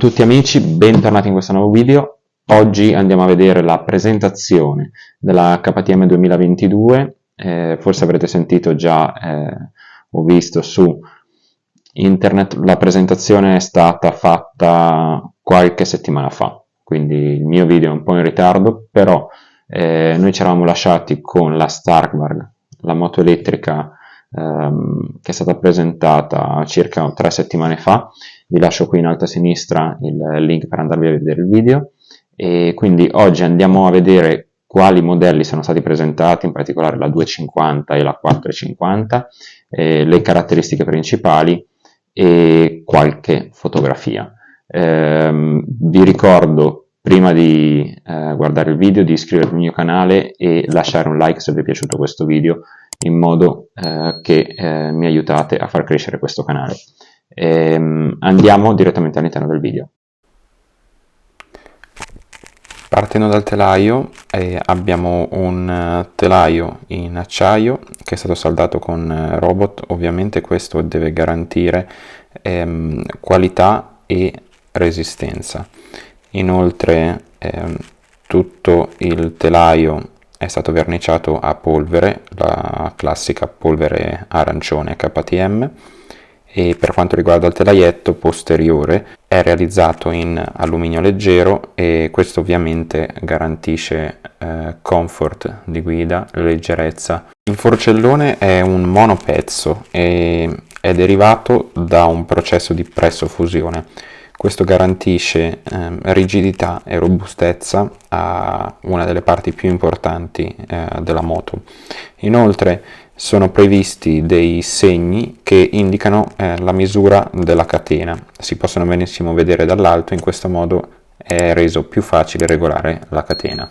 tutti amici, bentornati in questo nuovo video. Oggi andiamo a vedere la presentazione della KTM 2022. Forse avrete sentito già o visto su internet, la presentazione è stata fatta qualche settimana fa, quindi il mio video è un po' in ritardo, però noi ci eravamo lasciati con la Starkvarg, la moto elettrica che è stata presentata circa 3 settimane fa. Vi lascio qui in alto a sinistra il link per andarvi a vedere il video, e quindi oggi andiamo a vedere quali modelli sono stati presentati, in particolare la 250 e la 450, le caratteristiche principali e qualche fotografia. Vi ricordo, prima di guardare il video, di iscrivervi al mio canale e lasciare un like se vi è piaciuto questo video, in modo che mi aiutate a far crescere questo canale. Andiamo direttamente all'interno del video. Partendo dal telaio, abbiamo un telaio in acciaio che è stato saldato con robot. Ovviamente questo deve garantire qualità e resistenza. Inoltre tutto il telaio è stato verniciato a polvere, la classica polvere arancione KTM, e per quanto riguarda il telaietto posteriore è realizzato in alluminio leggero, e questo ovviamente garantisce comfort di guida, leggerezza. Il forcellone è un monopezzo e è derivato da un processo di presso-fusione. Questo garantisce rigidità e robustezza a una delle parti più importanti della moto. Inoltre sono previsti dei segni che indicano la misura della catena. Si possono benissimo vedere dall'alto, in questo modo è reso più facile regolare la catena.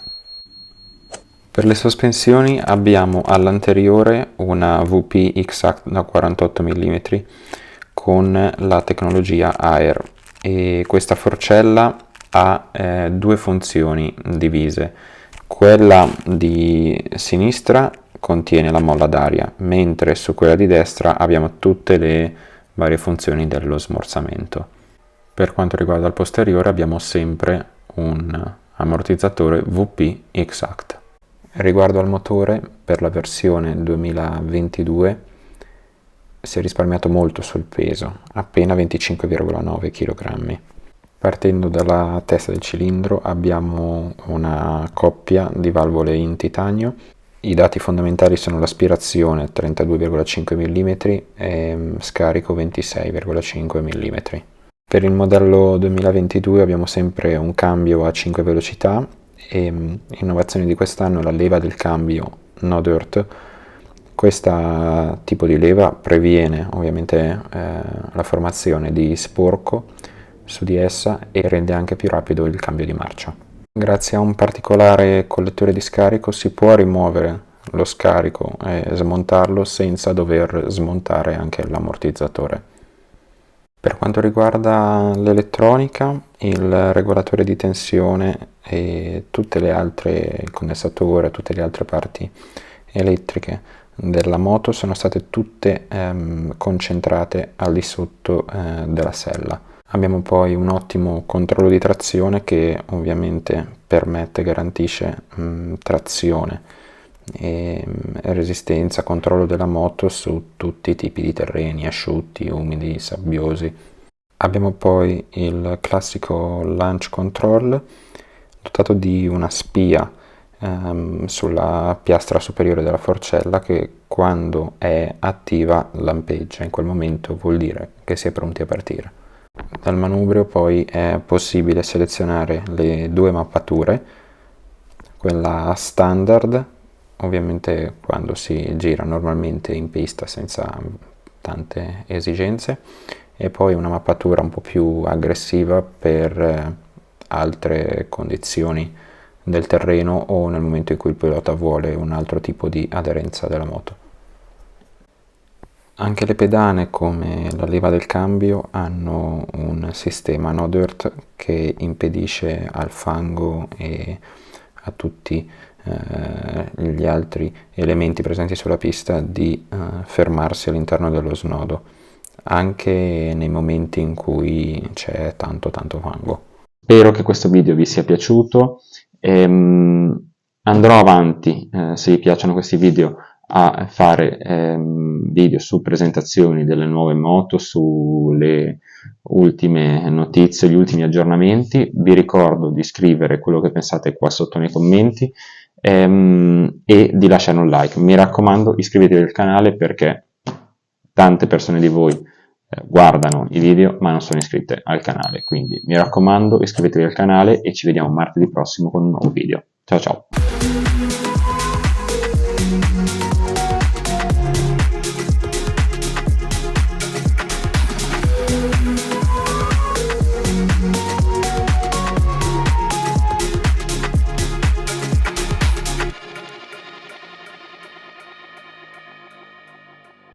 Per le sospensioni abbiamo all'anteriore una VP X-Act da 48 mm con la tecnologia Air, e questa forcella ha due funzioni divise. Quella di sinistra contiene la molla d'aria, mentre su quella di destra abbiamo tutte le varie funzioni dello smorzamento. Per quanto riguarda il posteriore abbiamo sempre un ammortizzatore VP X-Act. Riguardo al motore, per la versione 2022 si è risparmiato molto sul peso, appena 25,9 kg. Partendo dalla testa del cilindro abbiamo una coppia di valvole in titanio. I dati fondamentali sono l'aspirazione 32,5 mm e scarico 26,5 mm. Per il modello 2022 abbiamo sempre un cambio a 5 velocità, e innovazione di quest'anno è la leva del cambio No Dirt. Questo tipo di leva previene ovviamente la formazione di sporco su di essa e rende anche più rapido il cambio di marcia. Grazie a un particolare collettore di scarico si può rimuovere lo scarico e smontarlo senza dover smontare anche l'ammortizzatore. Per quanto riguarda l'elettronica, il regolatore di tensione e tutte le altre, il condensatore, tutte le altre parti elettriche della moto sono state tutte concentrate al di sotto della sella. Abbiamo poi un ottimo controllo di trazione che ovviamente permette, garantisce trazione e resistenza, controllo della moto su tutti i tipi di terreni, asciutti, umidi, sabbiosi. Abbiamo poi il classico launch control dotato di una spia sulla piastra superiore della forcella che quando è attiva lampeggia. In quel momento vuol dire che si è pronti a partire. Dal manubrio poi è possibile selezionare le due mappature, quella standard, ovviamente quando si gira normalmente in pista senza tante esigenze, e poi una mappatura un po' più aggressiva per altre condizioni del terreno o nel momento in cui il pilota vuole un altro tipo di aderenza della moto. Anche le pedane, come la leva del cambio, hanno un sistema No Dirt che impedisce al fango e a tutti gli altri elementi presenti sulla pista di fermarsi all'interno dello snodo. anche nei momenti in cui c'è tanto fango. Spero che questo video vi sia piaciuto. Andrò avanti, se vi piacciono questi video, a fare video su presentazioni delle nuove moto, sulle ultime notizie, gli ultimi aggiornamenti. Vi ricordo di scrivere quello che pensate qua sotto nei commenti e di lasciare un like. Mi raccomando, iscrivetevi al canale perché tante persone di voi guardano i video ma non sono iscritte al canale, quindi mi raccomando iscrivetevi al canale e ci vediamo martedì prossimo con un nuovo video. Ciao ciao!